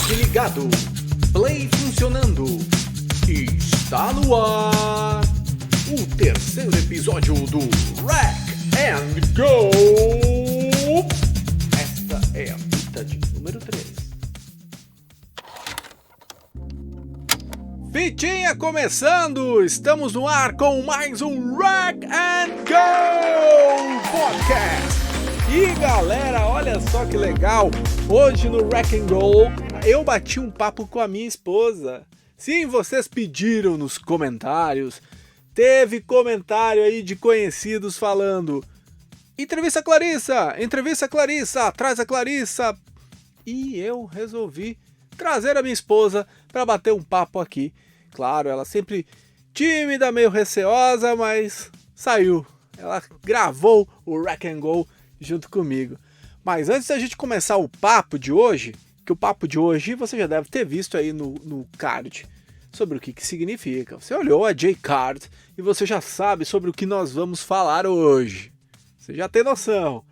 Rec ligado, play funcionando, está no ar o terceiro episódio do Rec and Go. Esta é a fita de número 3. Fitinha começando, estamos no ar com mais um Rec and Go Podcast. E galera, olha só que legal, hoje no Rec and Go eu bati um papo com a minha esposa. Sim, vocês pediram nos comentários, teve comentário aí de conhecidos falando: entrevista a Clarissa, traz a Clarissa. E eu resolvi trazer a minha esposa para bater um papo aqui. Claro, ela sempre tímida, meio receosa, mas saiu. Ela gravou o Rec and Go junto comigo. Mas antes da gente começar o papo de hoje, que o papo de hoje você já deve ter visto aí no card, sobre o que significa. Você olhou a J-Card e você já sabe sobre o que nós vamos falar hoje. Você já tem noção.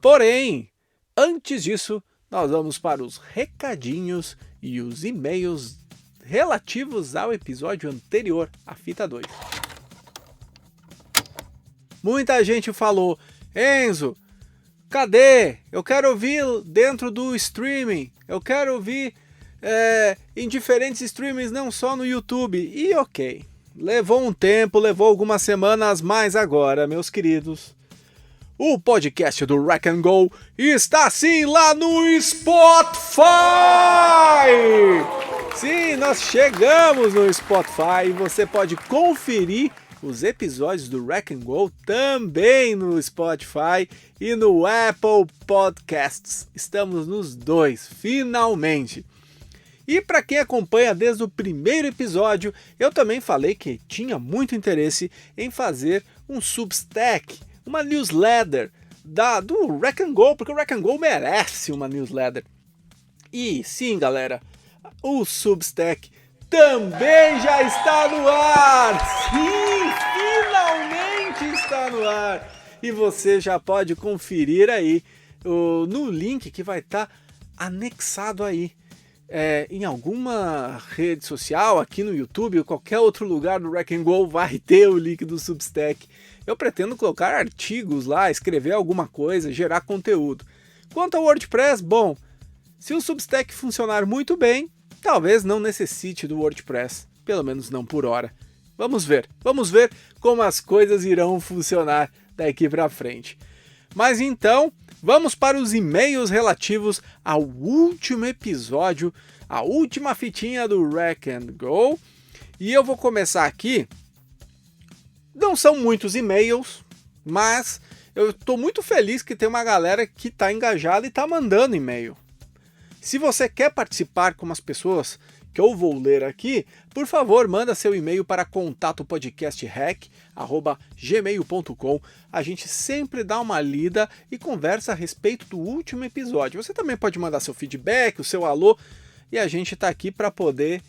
Porém, antes disso, nós vamos para os recadinhos e os e-mails relativos ao episódio anterior, a fita 2. Muita gente falou: Enzo, cadê? Eu quero ouvir dentro do streaming. Eu quero ouvir em diferentes streamings, não só no YouTube. E ok, levou um tempo, levou algumas semanas, mas agora, meus queridos, o podcast do Rec and Go está sim lá no Spotify! Sim, nós chegamos no Spotify e você pode conferir os episódios do Rec and Go também no Spotify e no Apple Podcasts. Estamos nos dois, finalmente. E para quem acompanha desde o primeiro episódio, eu também falei que tinha muito interesse em fazer um Substack, uma newsletter do Rec and Go, porque o Rec and Go merece uma newsletter. E sim, galera, o Substack também já está no ar! Sim, finalmente está no ar! E você já pode conferir aí no link que vai estar anexado aí em alguma rede social, aqui no YouTube ou qualquer outro lugar do Rec and Go vai ter o link do Substack. Eu pretendo colocar artigos lá, escrever alguma coisa, gerar conteúdo. Quanto ao WordPress, bom, se o Substack funcionar muito bem, talvez não necessite do WordPress, pelo menos não por hora. Vamos ver como as coisas irão funcionar daqui para frente. Mas então, vamos para os e-mails relativos ao último episódio, a última fitinha do Rec and Go. E eu vou começar aqui. Não são muitos e-mails, mas eu estou muito feliz que tem uma galera que está engajada e está mandando e-mail. Se você quer participar com as pessoas que eu vou ler aqui, por favor, manda seu e-mail para contatopodcastrec@gmail.com. A gente sempre dá uma lida e conversa a respeito do último episódio. Você também pode mandar seu feedback, o seu alô, e a gente está aqui para poder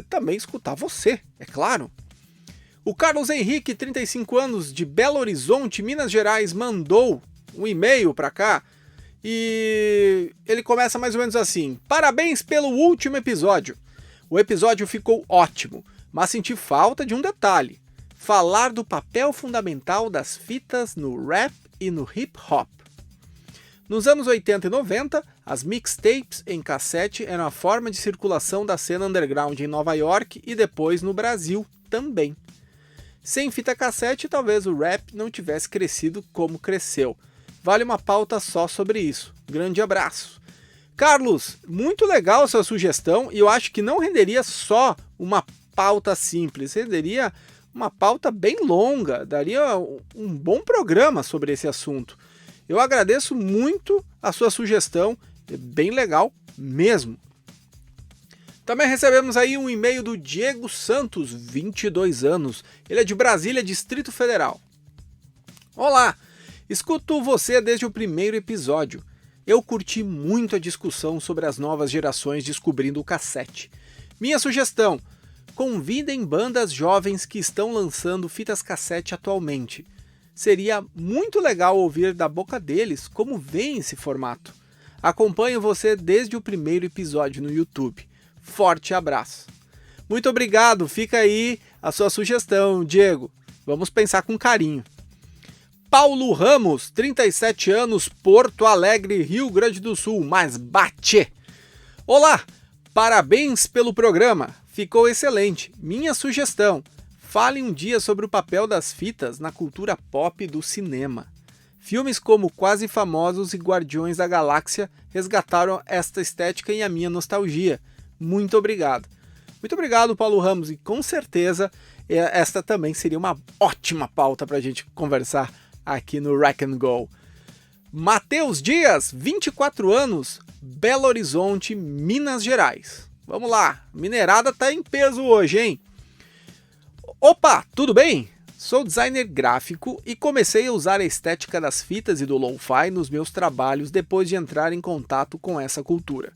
também escutar você, é claro. O Carlos Henrique, 35 anos, de Belo Horizonte, Minas Gerais, mandou um e-mail para cá. E ele começa mais ou menos assim: parabéns pelo último episódio. O episódio ficou ótimo, mas senti falta de um detalhe: falar do papel fundamental das fitas no rap e no hip hop. Nos anos 80 e 90, as mixtapes em cassete eram a forma de circulação da cena underground em Nova York e depois no Brasil também. Sem fita cassete, talvez o rap não tivesse crescido como cresceu. Vale uma pauta só sobre isso. Grande abraço. Carlos, muito legal a sua sugestão e eu acho que não renderia só uma pauta simples, renderia uma pauta bem longa, daria um bom programa sobre esse assunto. Eu agradeço muito a sua sugestão, é bem legal mesmo. Também recebemos aí um e-mail do Diego Santos, 22 anos. Ele é de Brasília, Distrito Federal. Olá! Escuto você desde o primeiro episódio. Eu curti muito a discussão sobre as novas gerações descobrindo o cassete. Minha sugestão: convidem bandas jovens que estão lançando fitas cassete atualmente. Seria muito legal ouvir da boca deles como veem esse formato. Acompanho você desde o primeiro episódio no YouTube. Forte abraço. Muito obrigado, fica aí a sua sugestão, Diego. Vamos pensar com carinho. Paulo Ramos, 37 anos, Porto Alegre, Rio Grande do Sul, mas bate! Olá, parabéns pelo programa, ficou excelente. Minha sugestão, fale um dia sobre o papel das fitas na cultura pop do cinema. Filmes como Quase Famosos e Guardiões da Galáxia resgataram esta estética e a minha nostalgia. Muito obrigado. Muito obrigado, Paulo Ramos, e com certeza esta também seria uma ótima pauta para a gente conversar aqui no Rack and Go. Matheus Dias, 24 anos, Belo Horizonte, Minas Gerais. Vamos lá, minerada tá em peso hoje, hein? Opa, tudo bem? Sou designer gráfico e comecei a usar a estética das fitas e do lo-fi nos meus trabalhos depois de entrar em contato com essa cultura.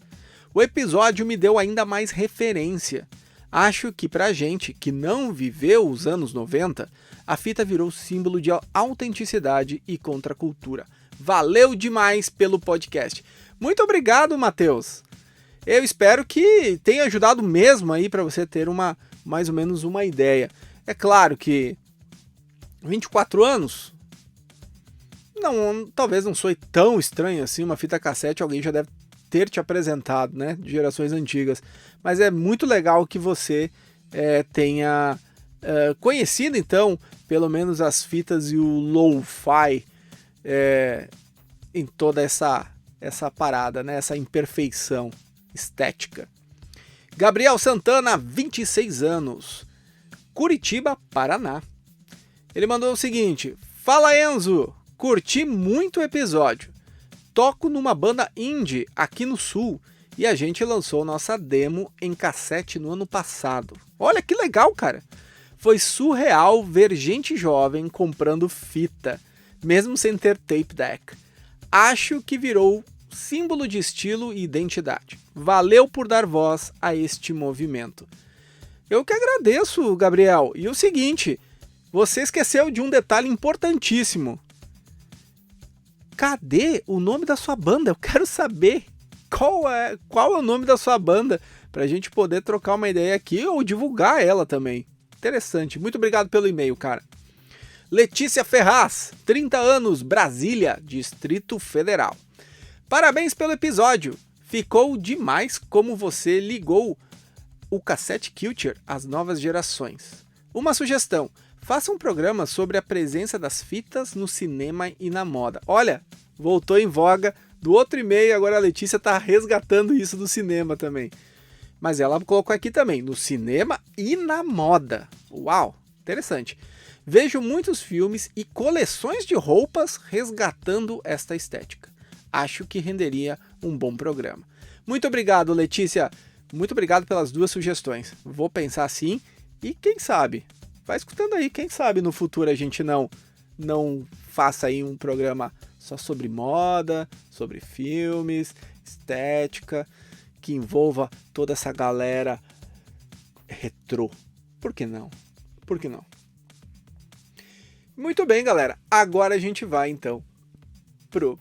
O episódio me deu ainda mais referência. Acho que pra gente que não viveu os anos 90, a fita virou símbolo de autenticidade e contracultura. Valeu demais pelo podcast. Muito obrigado, Matheus. Eu espero que tenha ajudado mesmo aí para você ter mais ou menos uma ideia. É claro que 24 anos, talvez não soe tão estranho assim, uma fita cassete alguém já deve ter te apresentado, né, de gerações antigas, mas é muito legal que você tenha conhecido então, pelo menos as fitas e o lo-fi em toda essa parada, né, essa imperfeição estética. Gabriel Santana, 26 anos, Curitiba, Paraná. Ele mandou o seguinte: fala Enzo, curti muito o episódio. Toco numa banda indie aqui no Sul e a gente lançou nossa demo em cassete no ano passado. Olha que legal, cara. Foi surreal ver gente jovem comprando fita, mesmo sem ter tape deck. Acho que virou símbolo de estilo e identidade. Valeu por dar voz a este movimento. Eu que agradeço, Gabriel. E o seguinte, você esqueceu de um detalhe importantíssimo. Cadê o nome da sua banda? Eu quero saber qual é o nome da sua banda para a gente poder trocar uma ideia aqui ou divulgar ela também. Interessante. Muito obrigado pelo e-mail, cara. Letícia Ferraz, 30 anos, Brasília, Distrito Federal. Parabéns pelo episódio. Ficou demais como você ligou o Cassette Culture às novas gerações. Uma sugestão. Faça um programa sobre a presença das fitas no cinema e na moda. Olha, voltou em voga do outro e-mail, agora a Letícia está resgatando isso do cinema também. Mas ela colocou aqui também, no cinema e na moda. Uau, interessante. Vejo muitos filmes e coleções de roupas resgatando esta estética. Acho que renderia um bom programa. Muito obrigado, Letícia. Muito obrigado pelas duas sugestões. Vou pensar assim e quem sabe... Vai escutando aí, quem sabe no futuro a gente não faça aí um programa só sobre moda, sobre filmes, estética, que envolva toda essa galera retrô. Por que não? Por que não? Muito bem, galera. Agora a gente vai então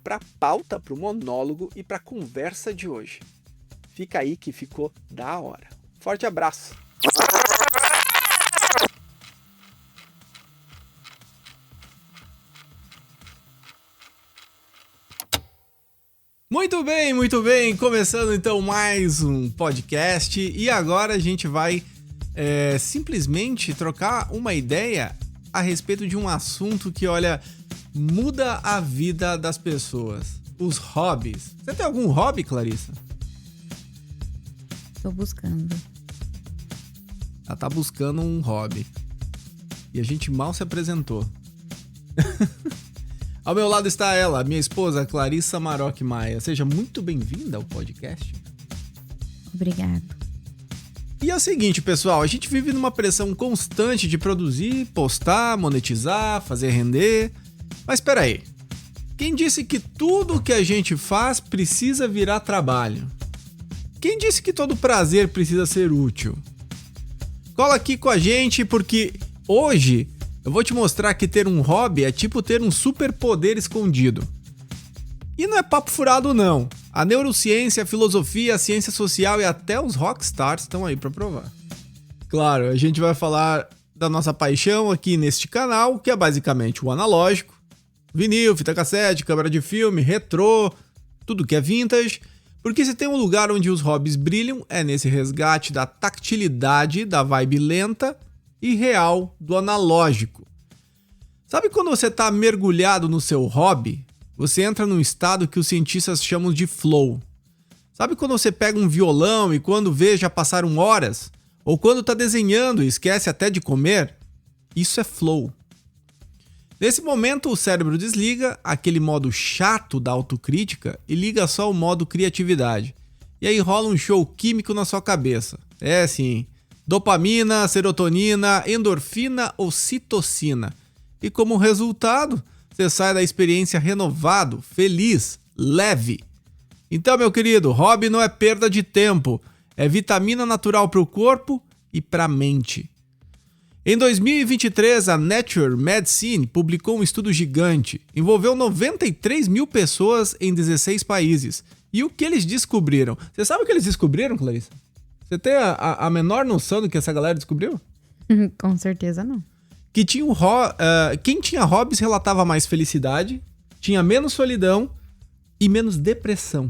para a pauta, para o monólogo e para a conversa de hoje. Fica aí que ficou da hora. Forte abraço. Muito bem, começando então mais um podcast e agora a gente vai simplesmente trocar uma ideia a respeito de um assunto que, olha, muda a vida das pessoas, os hobbies. Você tem algum hobby, Clarissa? Tô buscando. Ela tá buscando um hobby e a gente mal se apresentou. Ao meu lado está ela, minha esposa, Clarissa Maroc Maia. Seja muito bem-vinda ao podcast. Obrigado. E é o seguinte, pessoal, a gente vive numa pressão constante de produzir, postar, monetizar, fazer render. Mas espera aí, quem disse que tudo que a gente faz precisa virar trabalho? Quem disse que todo prazer precisa ser útil? Cola aqui com a gente porque hoje... eu vou te mostrar que ter um hobby é tipo ter um superpoder escondido. E não é papo furado não. A neurociência, a filosofia, a ciência social e até os rockstars estão aí para provar. Claro, a gente vai falar da nossa paixão aqui neste canal, que é basicamente o analógico, vinil, fita cassete, câmera de filme, retrô, tudo que é vintage, porque se tem um lugar onde os hobbies brilham é nesse resgate da tactilidade, da vibe lenta e real do analógico. Sabe quando você está mergulhado no seu hobby? Você entra num estado que os cientistas chamam de flow. Sabe quando você pega um violão e quando vê já passaram horas? Ou quando está desenhando e esquece até de comer? Isso é flow. Nesse momento o cérebro desliga aquele modo chato da autocrítica e liga só o modo criatividade. E aí rola um show químico na sua cabeça. É sim, dopamina, serotonina, endorfina ou citocina. E como resultado, você sai da experiência renovado, feliz, leve. Então, meu querido, hobby não é perda de tempo, é vitamina natural para o corpo e para a mente. Em 2023, a Nature Medicine publicou um estudo gigante. Envolveu 93 mil pessoas em 16 países. E o que eles descobriram? Você sabe o que eles descobriram, Clarissa? Você tem a menor noção do que essa galera descobriu? Com certeza não. Que quem tinha hobbies relatava mais felicidade, tinha menos solidão e menos depressão.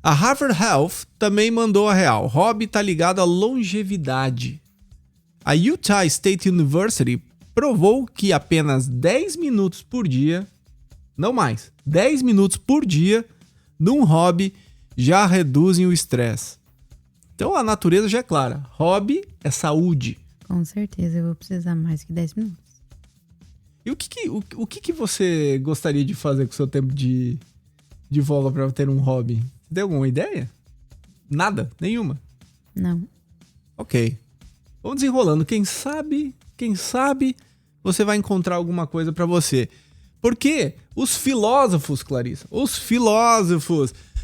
A Harvard Health também mandou a real. Hobby está ligado à longevidade. A Utah State University provou que apenas 10 minutos por dia, não mais, 10 minutos por dia, num hobby já reduzem o estresse. Então a natureza já é clara. Hobby é saúde. Com certeza, eu vou precisar mais que 10 minutos. E o que você gostaria de fazer com o seu tempo de folga para ter um hobby? Você tem alguma ideia? Nada? Nenhuma? Não. Ok. Vamos desenrolando. Quem sabe você vai encontrar alguma coisa para você. Porque os filósofos, Clarissa,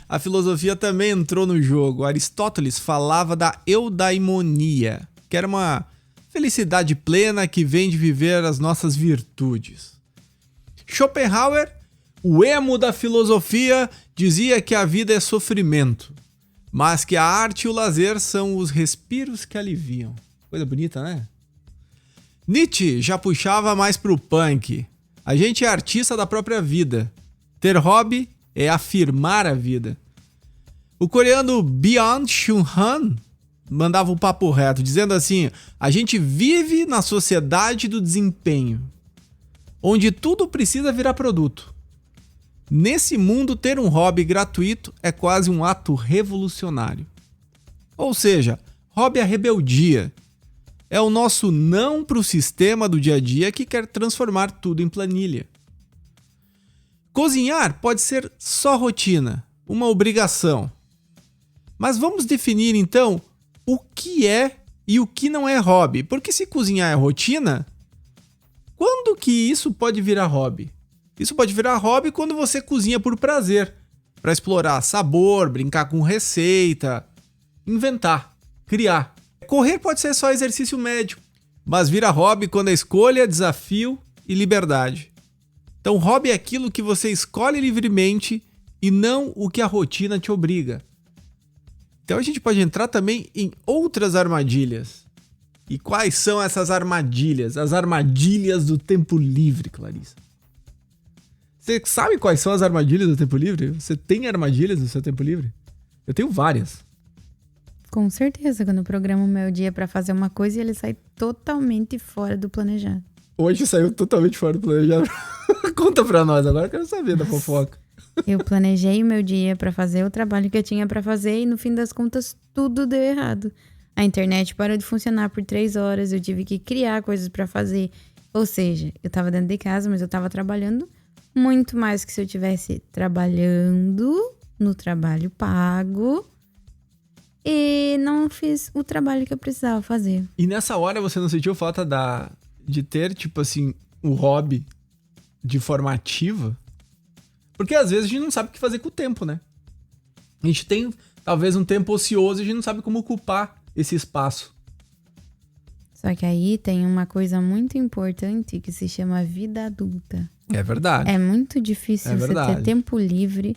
a filosofia também entrou no jogo. Aristóteles falava da eudaimonia, que era uma felicidade plena que vem de viver as nossas virtudes. Schopenhauer, o emo da filosofia, dizia que a vida é sofrimento, mas que a arte e o lazer são os respiros que aliviam. Coisa bonita, né? Nietzsche já puxava mais pro punk. A gente é artista da própria vida. Ter hobby é afirmar a vida. O coreano Byung-Chul Han mandava um papo reto, dizendo assim: a gente vive na sociedade do desempenho, onde tudo precisa virar produto. Nesse mundo, ter um hobby gratuito é quase um ato revolucionário. Ou seja, hobby é rebeldia. É o nosso não pro sistema do dia a dia que quer transformar tudo em planilha. Cozinhar pode ser só rotina, uma obrigação. Mas vamos definir então o que é e o que não é hobby. Porque se cozinhar é rotina, quando que isso pode virar hobby? Isso pode virar hobby quando você cozinha por prazer, para explorar sabor, brincar com receita, inventar, criar. Correr pode ser só exercício médico, mas vira hobby quando a escolha é desafio e liberdade. Então hobby é aquilo que você escolhe livremente e não o que a rotina te obriga. Então a gente pode entrar também em outras armadilhas. E quais são essas armadilhas? As armadilhas do tempo livre, Clarissa. Você sabe quais são as armadilhas do tempo livre? Você tem armadilhas no seu tempo livre? Eu tenho várias. Com certeza, quando eu programo o meu dia pra fazer uma coisa e ele sai totalmente fora do planejado. Hoje saiu totalmente fora do planejado. Conta pra nós, agora eu quero saber da fofoca. Eu planejei o meu dia pra fazer o trabalho que eu tinha pra fazer e no fim das contas tudo deu errado. A internet parou de funcionar por 3 horas, eu tive que criar coisas pra fazer. Ou seja, eu tava dentro de casa, mas eu tava trabalhando muito mais que se eu estivesse trabalhando no trabalho pago. E não fiz o trabalho que eu precisava fazer. E nessa hora você não sentiu falta de ter, tipo assim, um hobby de forma ativa? Porque às vezes a gente não sabe o que fazer com o tempo, né? A gente tem talvez um tempo ocioso e a gente não sabe como ocupar esse espaço. Só que aí tem uma coisa muito importante que se chama vida adulta. É verdade. É muito difícil você ter tempo livre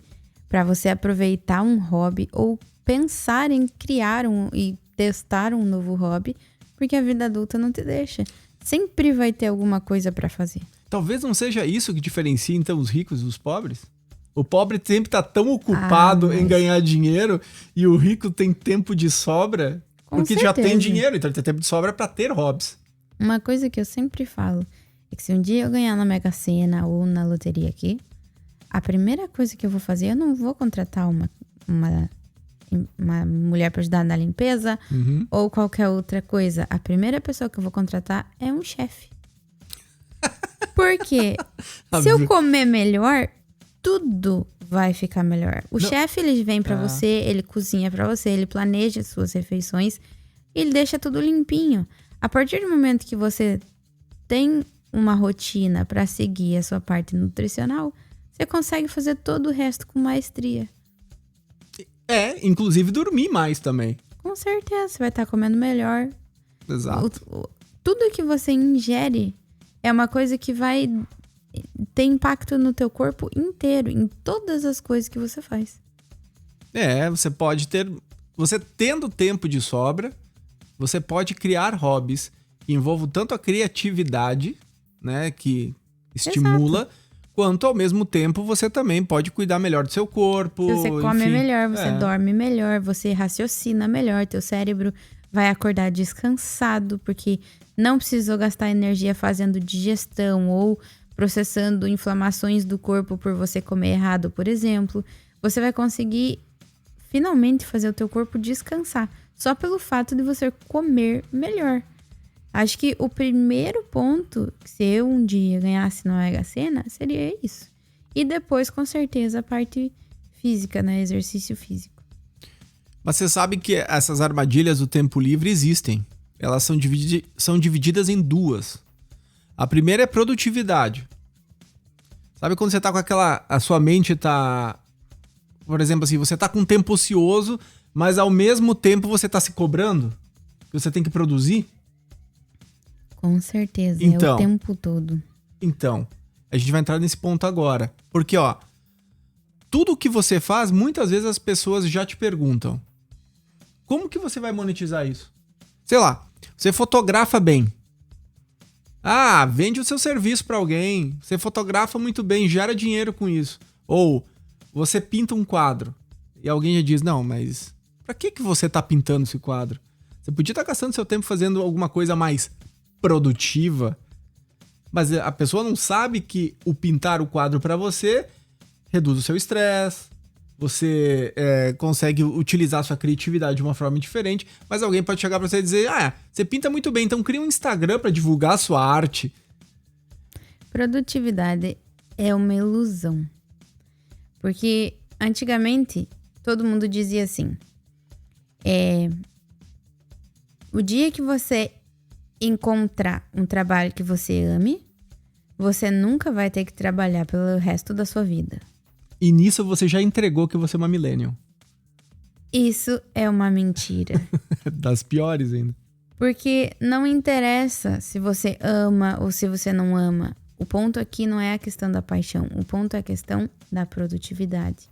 para você aproveitar um hobby ou pensar em criar e testar um novo hobby, porque a vida adulta não te deixa. Sempre vai ter alguma coisa para fazer. Talvez não seja isso que diferencia, então, os ricos dos pobres? O pobre sempre tá tão ocupado em ganhar dinheiro e o rico tem tempo de sobra porque já tem dinheiro, então ele tem tempo de sobra para ter hobbies. Uma coisa que eu sempre falo é que se um dia eu ganhar na Mega Sena ou na loteria aqui, a primeira coisa que eu vou fazer, eu não vou contratar uma mulher para ajudar na limpeza ou qualquer outra coisa. A primeira pessoa que eu vou contratar é um chefe. Porque se eu comer melhor, tudo vai ficar melhor. O chefe, ele vem pra você, ele cozinha pra você, ele planeja as suas refeições, ele deixa tudo limpinho. A partir do momento que você tem uma rotina pra seguir a sua parte nutricional, você consegue fazer todo o resto com maestria. Inclusive dormir mais também. Com certeza, você vai estar comendo melhor. Exato. Tudo que você ingere é uma coisa que vai ter impacto no teu corpo inteiro, em todas as coisas que você faz. Você pode ter... Você tendo tempo de sobra, você pode criar hobbies que envolvam tanto a criatividade, né, que estimula... Exato. Quanto ao mesmo tempo você também pode cuidar melhor do seu corpo. Você come melhor, você dorme melhor, você raciocina melhor, teu cérebro vai acordar descansado, porque não precisou gastar energia fazendo digestão ou processando inflamações do corpo por você comer errado, por exemplo. Você vai conseguir finalmente fazer o teu corpo descansar, só pelo fato de você comer melhor. Acho que o primeiro ponto, se eu um dia ganhasse na Mega Sena, seria isso. E depois, com certeza, a parte física, né? Exercício físico. Mas você sabe que essas armadilhas do tempo livre existem. Elas são divididas em duas. A primeira é produtividade. Sabe quando você tá com aquela... A sua mente tá... Por exemplo, assim, você tá com um tempo ocioso, mas ao mesmo tempo você tá se cobrando? Que você tem que produzir? Com certeza, é o tempo todo. Então, a gente vai entrar nesse ponto agora. Porque, tudo que você faz, muitas vezes as pessoas já te perguntam: como que você vai monetizar isso? Sei lá, você fotografa bem. Vende o seu serviço para alguém. Você fotografa muito bem, gera dinheiro com isso. Ou você pinta um quadro e alguém já diz: não, mas pra que você tá pintando esse quadro? Você podia estar gastando seu tempo fazendo alguma coisa mais produtiva, mas a pessoa não sabe que o pintar o quadro para você reduz o seu estresse, você consegue utilizar a sua criatividade de uma forma diferente, mas alguém pode chegar para você e dizer: você pinta muito bem, então cria um Instagram para divulgar a sua arte. Produtividade é uma ilusão, porque antigamente todo mundo dizia assim: o dia que você encontrar um trabalho que você ame, você nunca vai ter que trabalhar pelo resto da sua vida. E nisso você já entregou que você é uma millennial. Isso é uma mentira. Das piores ainda. Porque não interessa se você ama ou se você não ama. O ponto aqui não é a questão da paixão. O ponto é a questão da produtividade.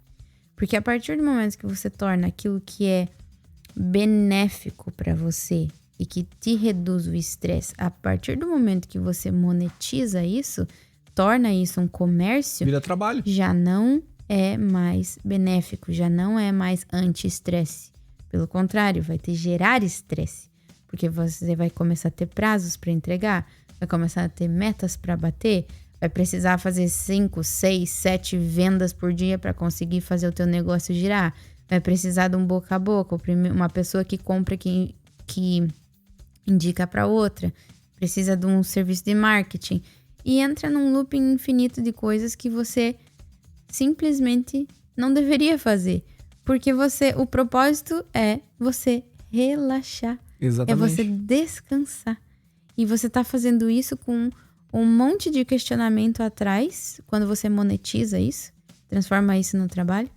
Porque a partir do momento que você torna aquilo que é benéfico para você e que te reduz o estresse, a partir do momento que você monetiza isso, torna isso um comércio, vira trabalho. Já não é mais benéfico, já não é mais anti-estresse. Pelo contrário, vai te gerar estresse, porque você vai começar a ter prazos para entregar, vai começar a ter metas para bater, vai precisar fazer 5, 6, 7 vendas por dia para conseguir fazer o teu negócio girar, vai precisar de um boca a boca, uma pessoa que compra que indica para outra, precisa de um serviço de marketing e entra num looping infinito de coisas que você simplesmente não deveria fazer, porque o propósito é você relaxar. Exatamente. É você descansar. E você tá fazendo isso com um monte de questionamento atrás, quando você monetiza isso, transforma isso no trabalho.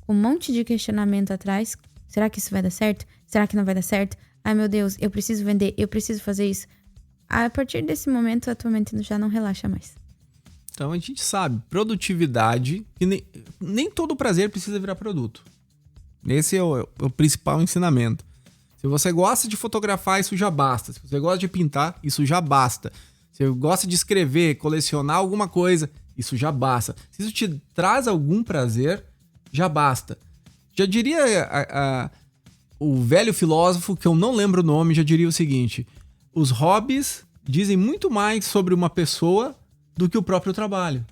Um monte de questionamento atrás. Será que isso vai dar certo? Será que não vai dar certo? Ai, meu Deus, eu preciso vender, eu preciso fazer isso. A partir desse momento, a tua mente já não relaxa mais. Então a gente sabe, produtividade, que nem todo prazer precisa virar produto. Esse é o principal ensinamento. Se você gosta de fotografar, isso já basta. Se você gosta de pintar, isso já basta. Se você gosta de escrever, colecionar alguma coisa, isso já basta. Se isso te traz algum prazer, já basta. Já diria o velho filósofo, que eu não lembro o nome, já diria o seguinte: os hobbies dizem muito mais sobre uma pessoa do que o próprio trabalho.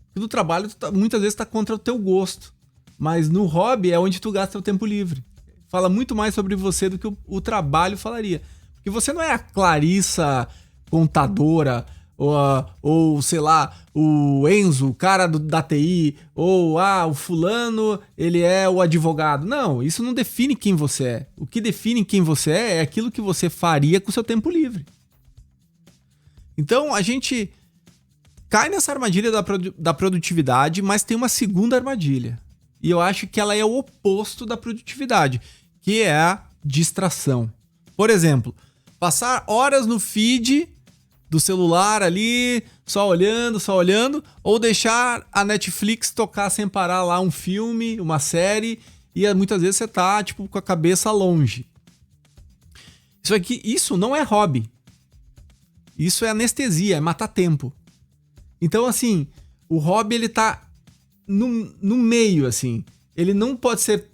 Porque no trabalho, muitas vezes, está contra o teu gosto. Mas no hobby é onde tu gasta o tempo livre. Fala muito mais sobre você do que o trabalho falaria. Porque você não é a Clarissa contadora, ou sei lá, o Enzo, o cara da TI, ou o fulano, ele é o advogado. Não, isso não define quem você é. O que define quem você é aquilo que você faria com o seu tempo livre. Então a gente cai nessa armadilha da produtividade, mas tem uma segunda armadilha. E eu acho que ela é o oposto da produtividade, que é a distração. Por exemplo, passar horas no feed do celular ali, só olhando, ou deixar a Netflix tocar sem parar lá um filme, uma série, e muitas vezes você tá tipo com a cabeça longe. Isso não é hobby. Isso é anestesia, é matar tempo. Então, assim, o hobby ele tá no meio, assim. Ele não pode ser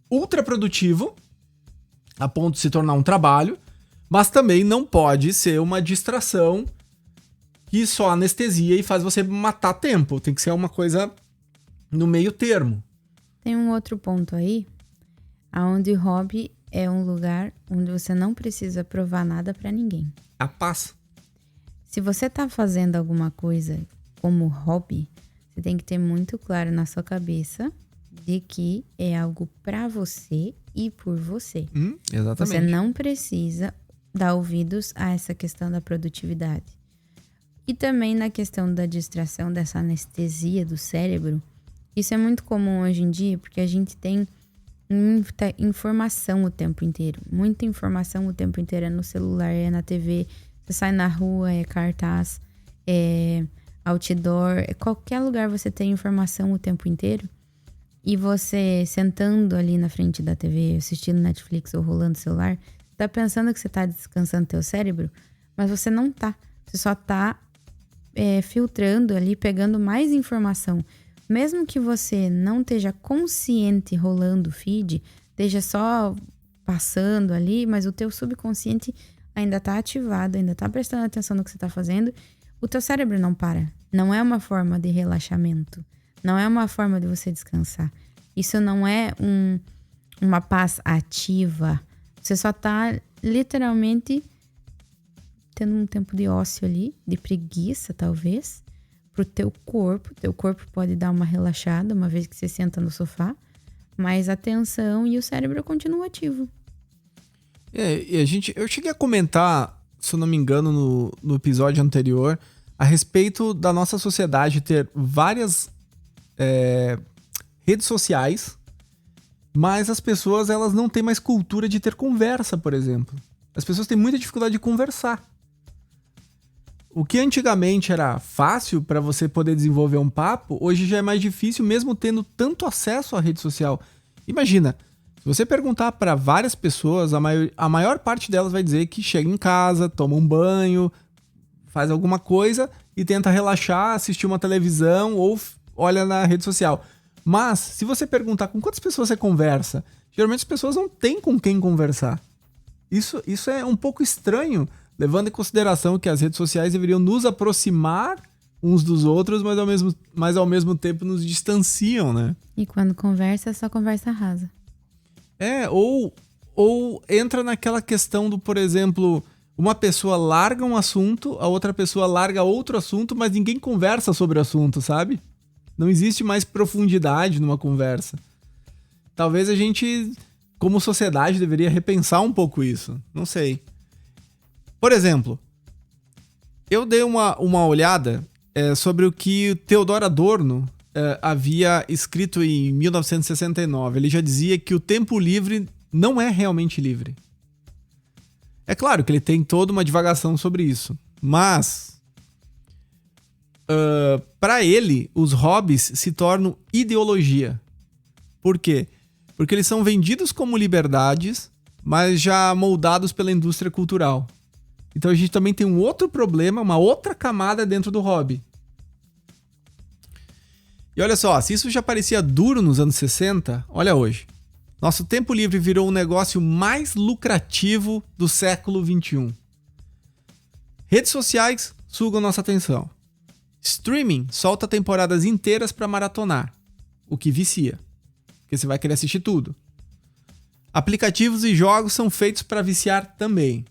ultra produtivo, a ponto de se tornar um trabalho, mas também não pode ser uma distração que só anestesia e faz você matar tempo. Tem que ser uma coisa no meio termo. Tem um outro ponto aí, onde hobby é um lugar onde você não precisa provar nada pra ninguém. A paz. Se você tá fazendo alguma coisa como hobby, você tem que ter muito claro na sua cabeça de que é algo pra você e por você. Exatamente. Você não precisa dar ouvidos a essa questão da produtividade. E também na questão da distração, dessa anestesia do cérebro. Isso é muito comum hoje em dia, porque a gente tem muita informação o tempo inteiro. Muita informação o tempo inteiro. É no celular, é na TV. Você sai na rua, é cartaz, é outdoor. É qualquer lugar você tem informação o tempo inteiro. E você sentando ali na frente da TV, assistindo Netflix ou rolando o celular, tá pensando que você tá descansando teu cérebro, mas você não tá. Você só tá filtrando ali, pegando mais informação. Mesmo que você não esteja consciente rolando o feed, esteja só passando ali, mas o teu subconsciente ainda tá ativado, ainda tá prestando atenção no que você tá fazendo, o teu cérebro não para. Não é uma forma de relaxamento. Não é uma forma de você descansar. Isso não é uma paz ativa. Você só tá literalmente tendo um tempo de ócio ali, de preguiça talvez, pro teu corpo. Teu corpo pode dar uma relaxada uma vez que você senta no sofá, mas a atenção e o cérebro continuam ativo. Eu cheguei a comentar, se eu não me engano, no episódio anterior, a respeito da nossa sociedade ter várias redes sociais, mas as pessoas elas não têm mais cultura de ter conversa, por exemplo. As pessoas têm muita dificuldade de conversar. O que antigamente era fácil para você poder desenvolver um papo, hoje já é mais difícil, mesmo tendo tanto acesso à rede social. Imagina, se você perguntar para várias pessoas, a maior parte delas vai dizer que chega em casa, toma um banho, faz alguma coisa e tenta relaxar, assistir uma televisão ou olha na rede social. Mas, se você perguntar com quantas pessoas você conversa, geralmente as pessoas não têm com quem conversar. Isso é um pouco estranho, levando em consideração que as redes sociais deveriam nos aproximar uns dos outros, mas ao mesmo tempo nos distanciam, né? E quando conversa, é só conversa rasa. Ou entra naquela questão do, por exemplo, uma pessoa larga um assunto, a outra pessoa larga outro assunto, mas ninguém conversa sobre o assunto, sabe? Não existe mais profundidade numa conversa. Talvez a gente, como sociedade, deveria repensar um pouco isso. Não sei. Por exemplo, eu dei uma olhada sobre o que Theodor Adorno havia escrito em 1969. Ele já dizia que o tempo livre não é realmente livre. É claro que ele tem toda uma divagação sobre isso, mas para ele, os hobbies se tornam ideologia. Por quê? Porque eles são vendidos como liberdades, mas já moldados pela indústria cultural. Então a gente também tem um outro problema, uma outra camada dentro do hobby. E olha só, se isso já parecia duro nos anos 60, olha hoje. Nosso tempo livre virou o negócio mais lucrativo do século XXI. Redes sociais sugam nossa atenção. Streaming solta temporadas inteiras para maratonar, o que vicia, porque você vai querer assistir tudo. Aplicativos e jogos são feitos para viciar também.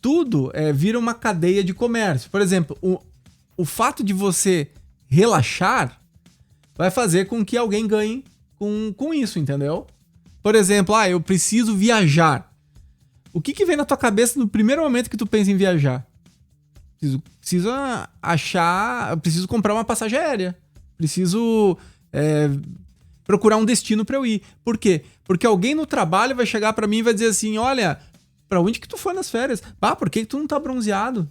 Tudo vira uma cadeia de comércio. Por exemplo, o fato de você relaxar vai fazer com que alguém ganhe com isso, entendeu? Por exemplo, eu preciso viajar. O que vem na tua cabeça no primeiro momento que tu pensa em viajar? Preciso comprar uma passagem aérea. Preciso procurar um destino para eu ir. Por quê? Porque alguém no trabalho vai chegar para mim e vai dizer assim, olha, pra onde que tu foi nas férias? Por que tu não tá bronzeado?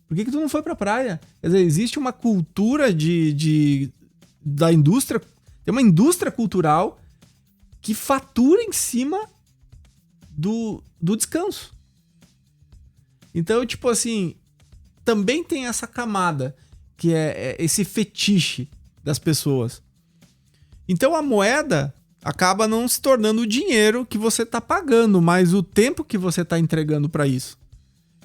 Por que tu não foi pra praia? Quer dizer, existe uma cultura da indústria, tem uma indústria cultural que fatura em cima do descanso. Então, tipo assim, também tem essa camada, que é esse fetiche das pessoas. Então a moeda acaba não se tornando o dinheiro que você está pagando, mas o tempo que você está entregando para isso.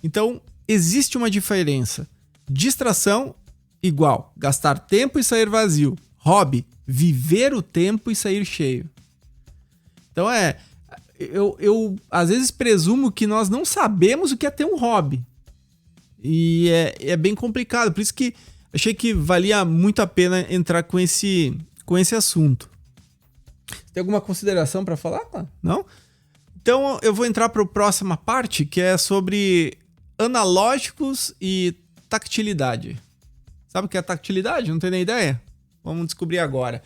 Então, existe uma diferença. Distração, igual. Gastar tempo e sair vazio. Hobby, viver o tempo e sair cheio. Então, eu às vezes presumo que nós não sabemos o que é ter um hobby. E é bem complicado. Por isso que achei que valia muito a pena entrar com esse assunto. Tem alguma consideração para falar? Não? Então eu vou entrar para a próxima parte, que é sobre analógicos e tactilidade. Sabe o que é tactilidade? Não tem nem ideia? Vamos descobrir agora.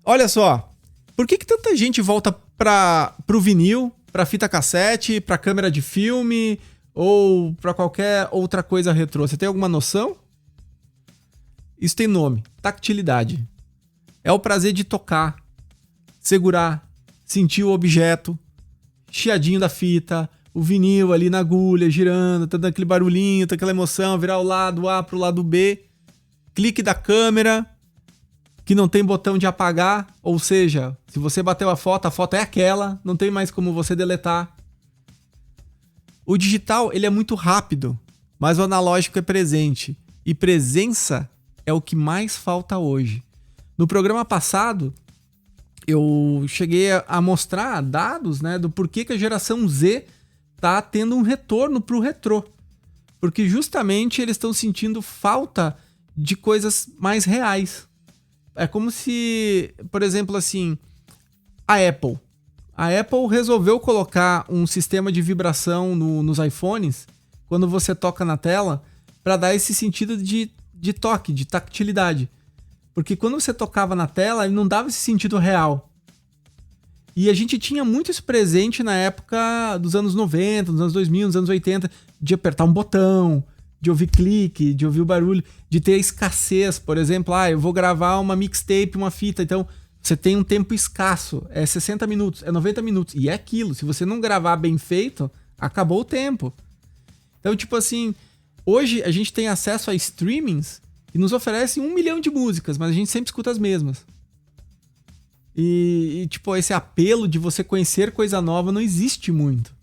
Olha só, por que tanta gente volta para o vinil, para fita cassete, para câmera de filme ou para qualquer outra coisa retrô? Você tem alguma noção? Isso tem nome, tactilidade. É o prazer de tocar, segurar, sentir o objeto, chiadinho da fita, o vinil ali na agulha, girando, tá dando aquele barulhinho, tá aquela emoção, virar o lado A pro lado B, clique da câmera, que não tem botão de apagar, ou seja, se você bateu a foto é aquela, não tem mais como você deletar. O digital, ele é muito rápido, mas o analógico é presente, e presença é o que mais falta hoje. No programa passado, eu cheguei a mostrar dados, né, do porquê que a geração Z tá tendo um retorno pro retrô. Porque justamente eles estão sentindo falta de coisas mais reais. É como se, por exemplo, assim, a Apple resolveu colocar um sistema de vibração nos iPhones quando você toca na tela para dar esse sentido de toque, de tactilidade. Porque quando você tocava na tela, ele não dava esse sentido real. E a gente tinha muito isso presente na época dos anos 90, dos anos 2000, dos anos 80, de apertar um botão, de ouvir clique, de ouvir o barulho, de ter a escassez. Por exemplo, eu vou gravar uma mixtape, uma fita, então você tem um tempo escasso, é 60 minutos, é 90 minutos, e é aquilo. Se você não gravar bem feito, acabou o tempo. Então, tipo assim, hoje a gente tem acesso a streamings e nos oferecem 1 milhão de músicas, mas a gente sempre escuta as mesmas. E tipo, esse apelo de você conhecer coisa nova não existe muito.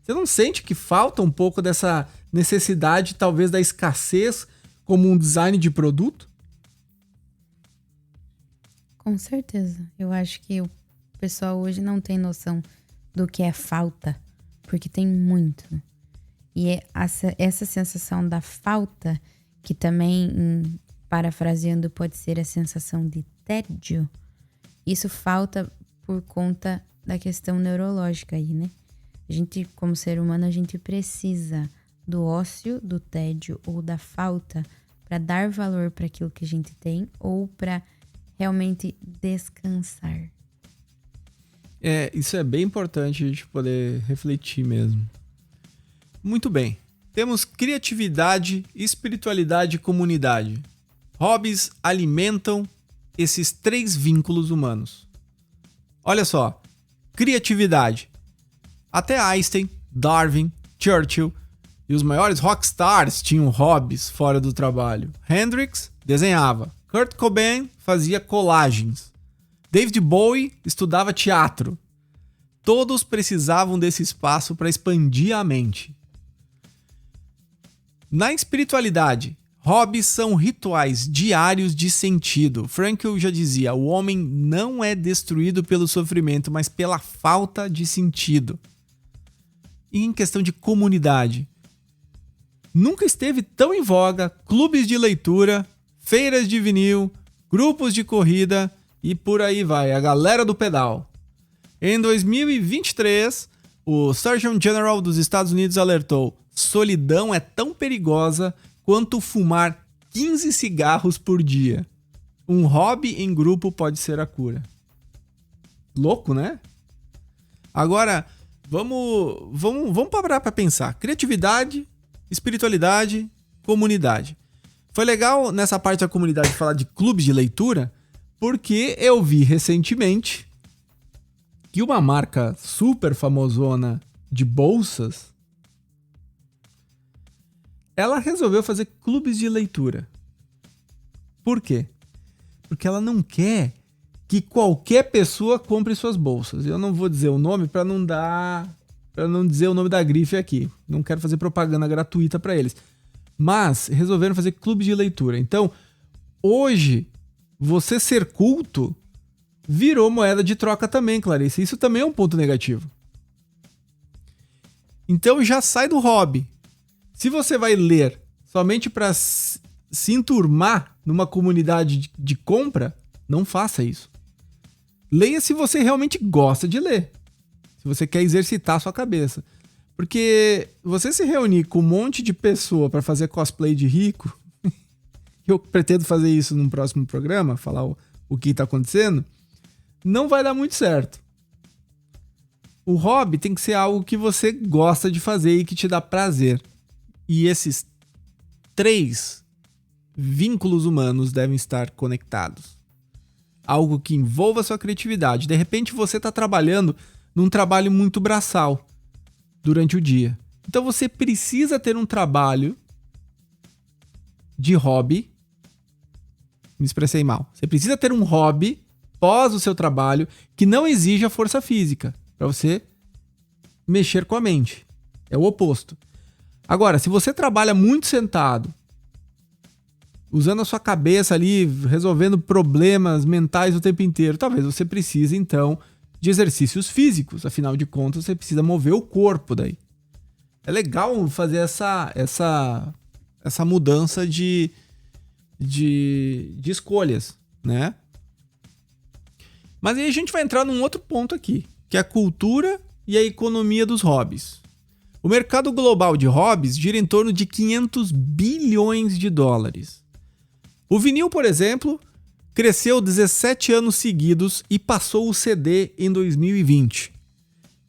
Você não sente que falta um pouco dessa necessidade, talvez, da escassez como um design de produto? Com certeza. Eu acho que o pessoal hoje não tem noção do que é falta, porque tem muito. E é essa sensação da falta, que também, parafraseando, pode ser a sensação de tédio. Isso falta por conta da questão neurológica aí, né? A gente, como ser humano, a gente precisa do ócio, do tédio ou da falta para dar valor para aquilo que a gente tem ou para realmente descansar. Isso é bem importante a gente poder refletir mesmo. Muito bem. Temos criatividade, espiritualidade e comunidade. Hobbies alimentam esses 3 vínculos humanos. Olha só, criatividade. Até Einstein, Darwin, Churchill e os maiores rockstars tinham hobbies fora do trabalho. Hendrix desenhava. Kurt Cobain fazia colagens. David Bowie estudava teatro. Todos precisavam desse espaço para expandir a mente. Na espiritualidade, hobbies são rituais diários de sentido. Frankl já dizia, o homem não é destruído pelo sofrimento, mas pela falta de sentido. E em questão de comunidade, nunca esteve tão em voga clubes de leitura, feiras de vinil, grupos de corrida e por aí vai, a galera do pedal. Em 2023, o Surgeon General dos Estados Unidos alertou: solidão é tão perigosa quanto fumar 15 cigarros por dia. Um hobby em grupo pode ser a cura. Louco, né? Agora, vamos parar para pensar. Criatividade, espiritualidade, comunidade. Foi legal nessa parte da comunidade falar de clubes de leitura, porque eu vi recentemente que uma marca super famosona de bolsas, ela resolveu fazer clubes de leitura. Por quê? Porque ela não quer que qualquer pessoa compre suas bolsas. Eu não vou dizer o nome para não dizer o nome da grife aqui. Não quero fazer propaganda gratuita para eles. Mas resolveram fazer clube de leitura. Então, hoje, você ser culto virou moeda de troca também, Clarice. Isso também é um ponto negativo. Então, já sai do hobby. Se você vai ler somente para se enturmar numa comunidade de compra, não faça isso. Leia se você realmente gosta de ler. Se você quer exercitar a sua cabeça. Porque você se reunir com um monte de pessoa para fazer cosplay de rico, eu pretendo fazer isso num próximo programa, falar o que está acontecendo, não vai dar muito certo. O hobby tem que ser algo que você gosta de fazer e que te dá prazer. E esses 3 vínculos humanos devem estar conectados. Algo que envolva a sua criatividade. De repente você está trabalhando num trabalho muito braçal durante o dia. Então você precisa ter um trabalho de hobby. Me expressei mal. Você precisa ter um hobby pós o seu trabalho que não exija força física para você mexer com a mente. É o oposto. Agora, se você trabalha muito sentado, usando a sua cabeça ali, resolvendo problemas mentais o tempo inteiro, talvez você precise, então, de exercícios físicos. Afinal de contas, você precisa mover o corpo daí. É legal fazer essa mudança de escolhas, né? Mas aí a gente vai entrar num outro ponto aqui, que é a cultura e a economia dos hobbies. O mercado global de hobbies gira em torno de 500 bilhões de dólares. O vinil, por exemplo, cresceu 17 anos seguidos e passou o CD em 2020.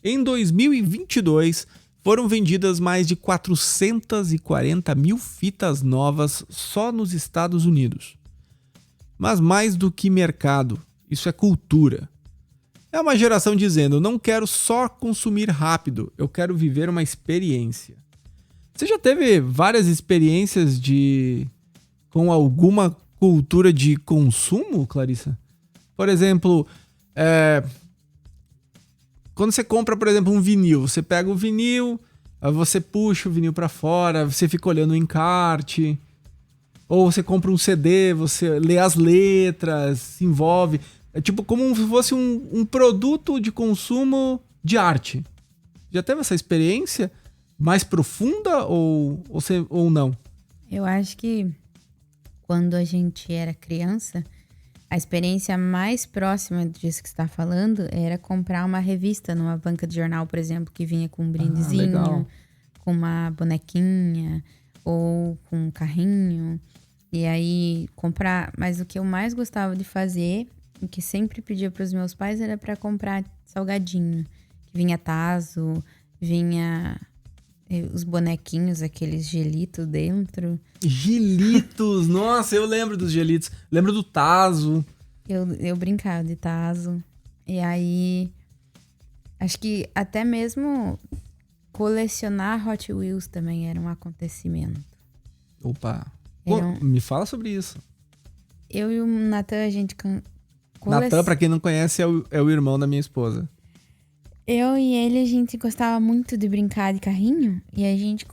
Em 2022, foram vendidas mais de 440 mil fitas novas só nos Estados Unidos. Mas mais do que mercado, isso é cultura. É uma geração dizendo, não quero só consumir rápido, eu quero viver uma experiência. Você já teve várias experiências com alguma cultura de consumo, Clarissa? Por exemplo, quando você compra, por exemplo, um vinil, você pega o vinil, você puxa o vinil para fora, você fica olhando o encarte, ou você compra um CD, você lê as letras, se envolve. É tipo como se fosse um produto de consumo de arte. Já teve essa experiência mais profunda ou não? Eu acho que quando a gente era criança, a experiência mais próxima disso que você está falando era comprar uma revista numa banca de jornal, por exemplo, que vinha com um brindezinho, com uma bonequinha ou com um carrinho. E aí comprar. Mas o que eu mais gostava de fazer, o que sempre pedia para os meus pais, era para comprar salgadinho. Que vinha tazo, vinha os bonequinhos, aqueles gelitos dentro. Gelitos! Nossa, eu lembro dos gelitos. Lembro do Tazo. Eu brincava de tazo. E aí, acho que até mesmo colecionar Hot Wheels também era um acontecimento. Opa! Pô, me fala sobre isso. Eu e o Natan, a gente... Natan, pra quem não conhece, é o irmão da minha esposa. Eu e ele, a gente gostava muito de brincar de carrinho. E a gente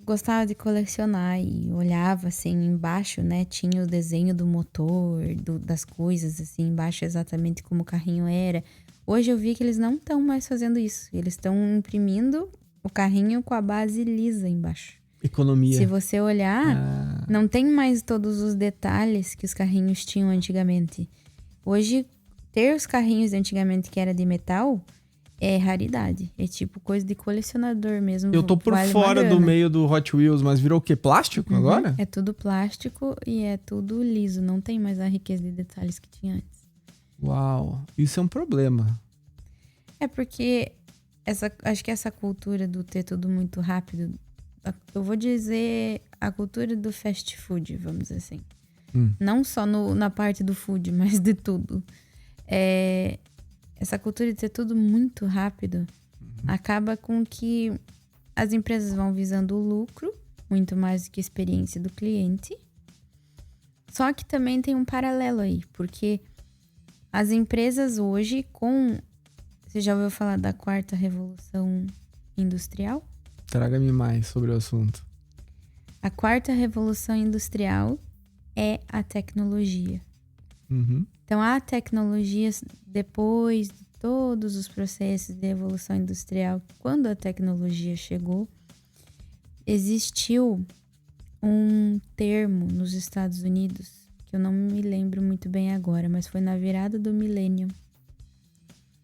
gostava de colecionar. E olhava, assim, embaixo, né? Tinha o desenho do motor, das coisas, assim, embaixo exatamente como o carrinho era. Hoje eu vi que eles não estão mais fazendo isso. Eles estão imprimindo o carrinho com a base lisa embaixo. Economia. Se você olhar, não tem mais todos os detalhes que os carrinhos tinham antigamente. Hoje, ter os carrinhos de antigamente que era de metal é raridade. É tipo coisa de colecionador mesmo. Eu tô por fora do meio do Hot Wheels, mas virou o quê? Plástico agora? É tudo plástico e é tudo liso. Não tem mais a riqueza de detalhes que tinha antes. Uau, isso é um problema. É porque acho que essa cultura do ter tudo muito rápido... Eu vou dizer a cultura do fast food, vamos dizer assim. Não só na parte do food, mas de tudo. Essa cultura de ter tudo muito rápido acaba com que as empresas vão visando o lucro, muito mais do que a experiência do cliente. Só que também tem um paralelo aí, porque as empresas hoje Você já ouviu falar da 4ª Revolução Industrial? Traga-me mais sobre o assunto. A 4ª Revolução Industrial é a tecnologia. Então, a tecnologia, depois de todos os processos de evolução industrial, quando a tecnologia chegou, existiu um termo nos Estados Unidos, que eu não me lembro muito bem agora, mas foi na virada do milênio.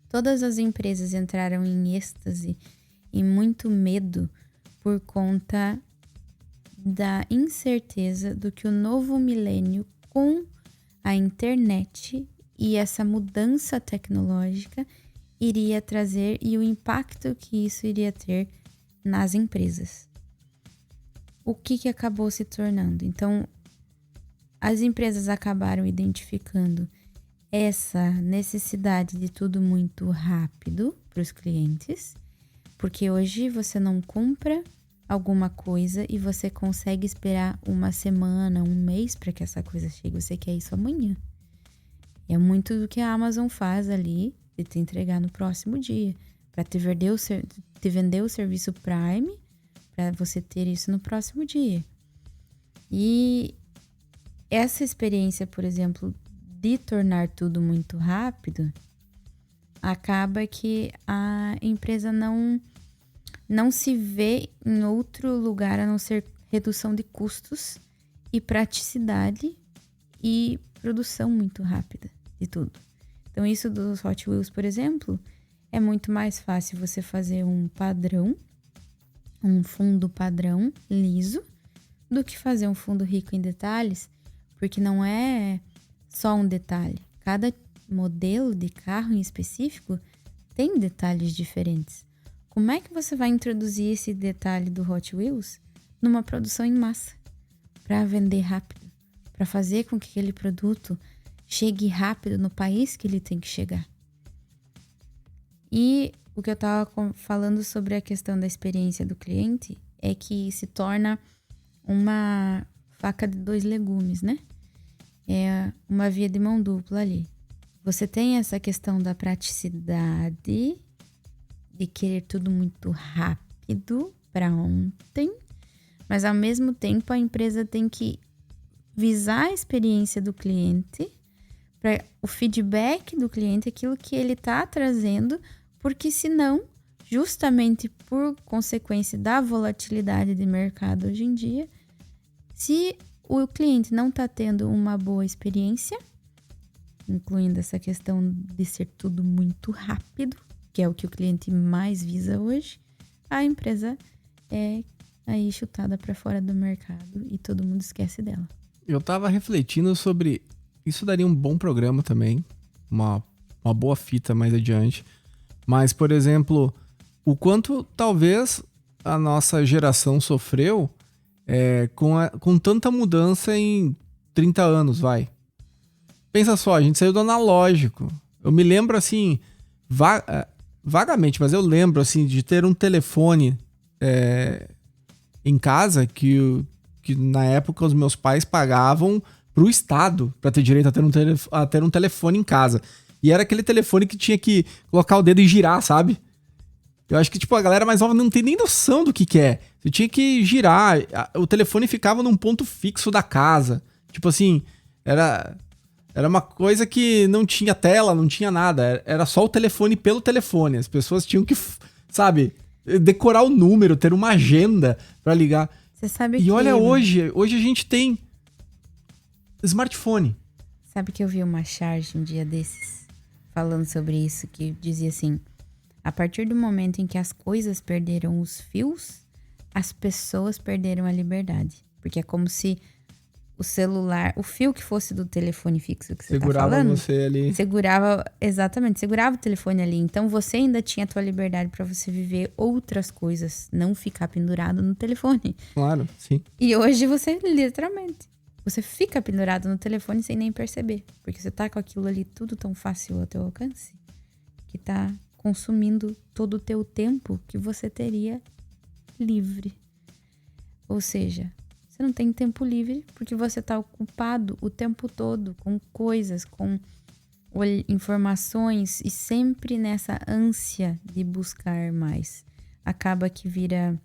Todas as empresas entraram em êxtase e muito medo por conta da incerteza do que o novo milênio, com a internet e essa mudança tecnológica, iria trazer e o impacto que isso iria ter nas empresas. O que acabou se tornando? Então, as empresas acabaram identificando essa necessidade de tudo muito rápido para os clientes, porque hoje você não compra alguma coisa e você consegue esperar uma semana, um mês para que essa coisa chegue. Você quer isso amanhã. É muito do que a Amazon faz ali, de te entregar no próximo dia, para te vender o serviço Prime, para você ter isso no próximo dia. E essa experiência, por exemplo, de tornar tudo muito rápido, acaba que a empresa não se vê em outro lugar a não ser redução de custos e praticidade e produção muito rápida de tudo. Então, isso dos Hot Wheels, por exemplo, é muito mais fácil você fazer um padrão, um fundo padrão liso, do que fazer um fundo rico em detalhes, porque não é só um detalhe. Cada modelo de carro em específico tem detalhes diferentes. Como é que você vai introduzir esse detalhe do Hot Wheels numa produção em massa para vender rápido, para fazer com que aquele produto chegue rápido no país que ele tem que chegar? E o que eu estava falando sobre a questão da experiência do cliente é que se torna uma faca de 2 legumes, né? É uma via de mão dupla ali. Você tem essa questão da praticidade, de querer tudo muito rápido para ontem, mas ao mesmo tempo a empresa tem que visar a experiência do cliente, para o feedback do cliente, aquilo que ele está trazendo, porque senão, justamente por consequência da volatilidade de mercado hoje em dia, se o cliente não está tendo uma boa experiência, incluindo essa questão de ser tudo muito rápido, que é o que o cliente mais visa hoje, a empresa é aí chutada para fora do mercado e todo mundo esquece dela. Eu tava refletindo sobre... Isso daria um bom programa também, uma boa fita mais adiante. Mas, por exemplo, o quanto talvez a nossa geração sofreu com tanta mudança em 30 anos, vai. Pensa só, a gente saiu do analógico. Eu me lembro, assim, vagamente, mas eu lembro, assim, de ter um telefone em casa que na época os meus pais pagavam pro Estado pra ter direito a ter um telefone em casa. E era aquele telefone que tinha que colocar o dedo e girar, sabe? Eu acho que, tipo, a galera mais nova não tem nem noção do que é. Você tinha que girar. O telefone ficava num ponto fixo da casa. Tipo assim, era uma coisa que não tinha tela, não tinha nada. Era só o telefone pelo telefone. As pessoas tinham que, sabe, decorar o número, ter uma agenda pra ligar. Você sabe E olha, hoje a gente tem smartphone. Sabe que eu vi uma charge um dia desses falando sobre isso, que dizia assim: a partir do momento em que as coisas perderam os fios, as pessoas perderam a liberdade. Porque é como se o celular, o fio que fosse do telefone fixo que você tá falando... Segurava você ali. Segurava o telefone ali. Então você ainda tinha a tua liberdade pra você viver outras coisas, não ficar pendurado no telefone. Claro, sim. E hoje você, literalmente, você fica pendurado no telefone sem nem perceber. Porque você tá com aquilo ali tudo tão fácil ao teu alcance, que tá consumindo todo o teu tempo que você teria livre. Ou seja, você não tem tempo livre porque você tá ocupado o tempo todo com coisas, com informações e sempre nessa ânsia de buscar mais. Acaba que vira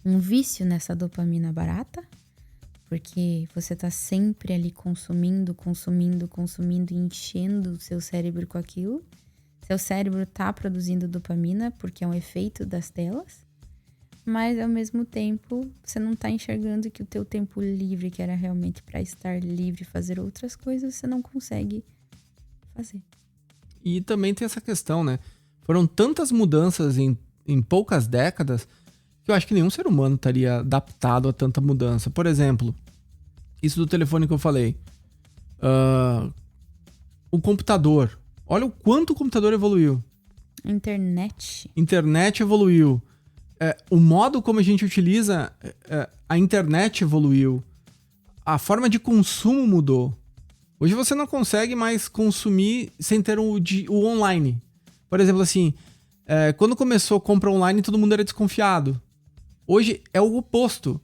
um vício nessa dopamina barata, porque você tá sempre ali consumindo, e enchendo o seu cérebro com aquilo. Seu cérebro tá produzindo dopamina porque é um efeito das telas, mas ao mesmo tempo você não tá enxergando que o teu tempo livre, que era realmente para estar livre, fazer outras coisas, você não consegue fazer. E também tem essa questão, né? Foram tantas mudanças em poucas décadas que eu acho que nenhum ser humano estaria adaptado a tanta mudança. Por exemplo, isso do telefone que eu falei. O computador. Olha o quanto o computador evoluiu. Internet evoluiu. O modo como a gente utiliza a internet evoluiu. A forma de consumo mudou. Hoje você não consegue mais consumir sem ter o online. Por exemplo, assim, quando começou a compra online, todo mundo era desconfiado. Hoje é o oposto.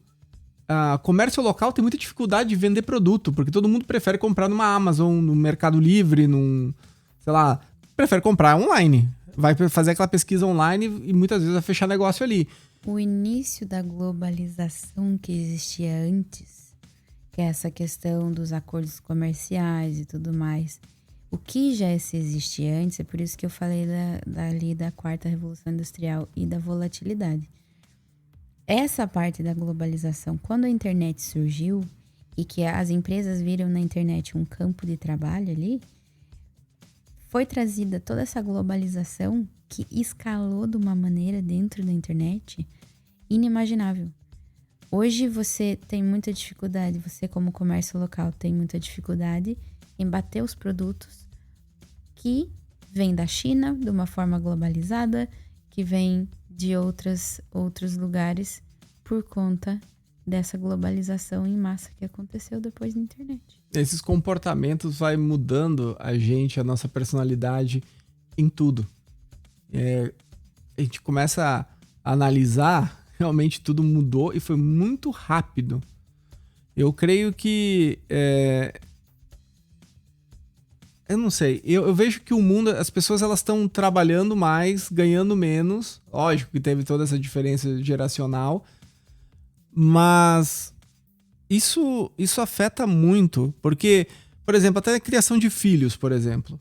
Comércio local tem muita dificuldade de vender produto, porque todo mundo prefere comprar numa Amazon, no Mercado Livre, prefere comprar online. Vai fazer aquela pesquisa online e muitas vezes vai fechar negócio ali. O início da globalização que existia antes, que é essa questão dos acordos comerciais e tudo mais, o que já existia antes, é por isso que eu falei da quarta revolução industrial e da volatilidade. Essa parte da globalização, quando a internet surgiu e que as empresas viram na internet um campo de trabalho ali, foi trazida toda essa globalização que escalou de uma maneira dentro da internet inimaginável. Hoje você tem muita dificuldade, você como comércio local tem muita dificuldade em bater os produtos que vêm da China de uma forma globalizada, que vêm de outros lugares por conta dessa globalização em massa que aconteceu depois da internet. Esses comportamentos vai mudando a nossa personalidade em tudo. A gente começa a analisar, realmente tudo mudou e foi muito rápido. Eu creio que... eu não sei, eu vejo que o mundo, as pessoas elas estão trabalhando mais, ganhando menos. Lógico que teve toda essa diferença geracional, mas isso afeta muito, porque, por exemplo, até a criação de filhos, por exemplo.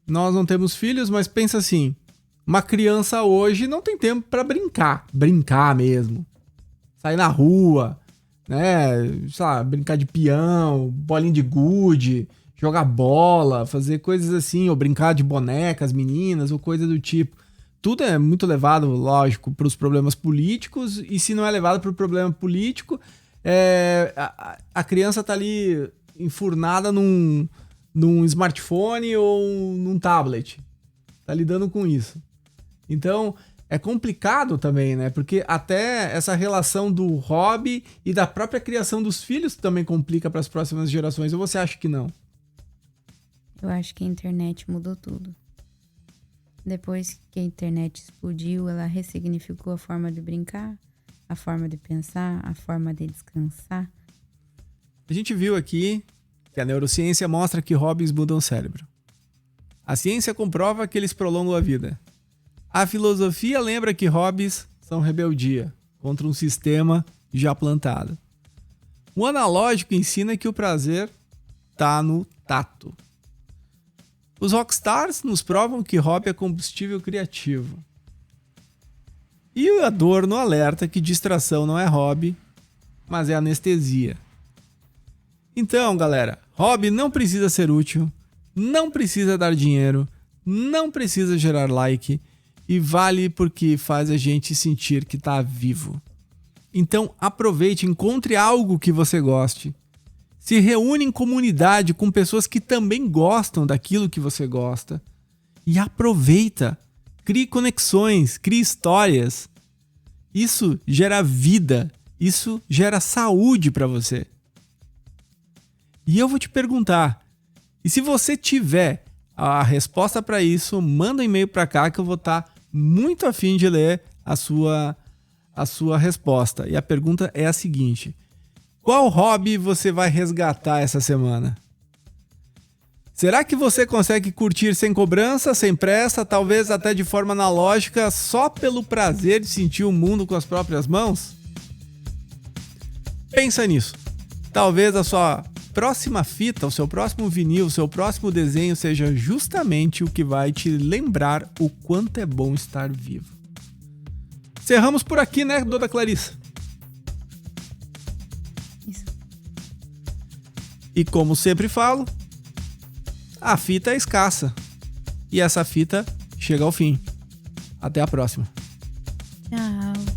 Nós não temos filhos, mas pensa assim, uma criança hoje não tem tempo para brincar mesmo. Sair na rua, né, sei lá, brincar de peão, bolinha de gude, jogar bola, fazer coisas assim, ou brincar de bonecas, meninas, ou coisa do tipo. Tudo é muito levado, lógico, para os problemas políticos, e se não é levado para o problema político, a criança tá ali enfurnada num smartphone ou num tablet. Tá lidando com isso. Então, é complicado também, né? Porque até essa relação do hobby e da própria criação dos filhos também complica para as próximas gerações. Ou você acha que não? Eu acho que a internet mudou tudo. Depois que a internet explodiu, ela ressignificou a forma de brincar, a forma de pensar, a forma de descansar. A gente viu aqui que a neurociência mostra que hobbies mudam o cérebro. A ciência comprova que eles prolongam a vida. A filosofia lembra que hobbies são rebeldia contra um sistema já plantado. O analógico ensina que o prazer está no tato. Os rockstars nos provam que hobby é combustível criativo. E o Adorno alerta que distração não é hobby, mas é anestesia. Então, galera, hobby não precisa ser útil, não precisa dar dinheiro, não precisa gerar like e vale porque faz a gente sentir que está vivo. Então, aproveite, encontre algo que você goste. Se reúne em comunidade com pessoas que também gostam daquilo que você gosta e aproveita. Crie conexões, crie histórias. Isso gera vida, isso gera saúde para você. E eu vou te perguntar, e se você tiver a resposta para isso, manda um e-mail para cá que eu vou estar muito afim de ler a sua resposta. E a pergunta é a seguinte: qual hobby você vai resgatar essa semana? Será que você consegue curtir sem cobrança, sem pressa, talvez até de forma analógica, só pelo prazer de sentir o mundo com as próprias mãos? Pensa nisso. Talvez a sua próxima fita, o seu próximo vinil, o seu próximo desenho seja justamente o que vai te lembrar o quanto é bom estar vivo. Encerramos por aqui, né, Dona Clarissa? Isso. E como sempre falo, a fita é escassa. E essa fita chega ao fim. Até a próxima. Tchau.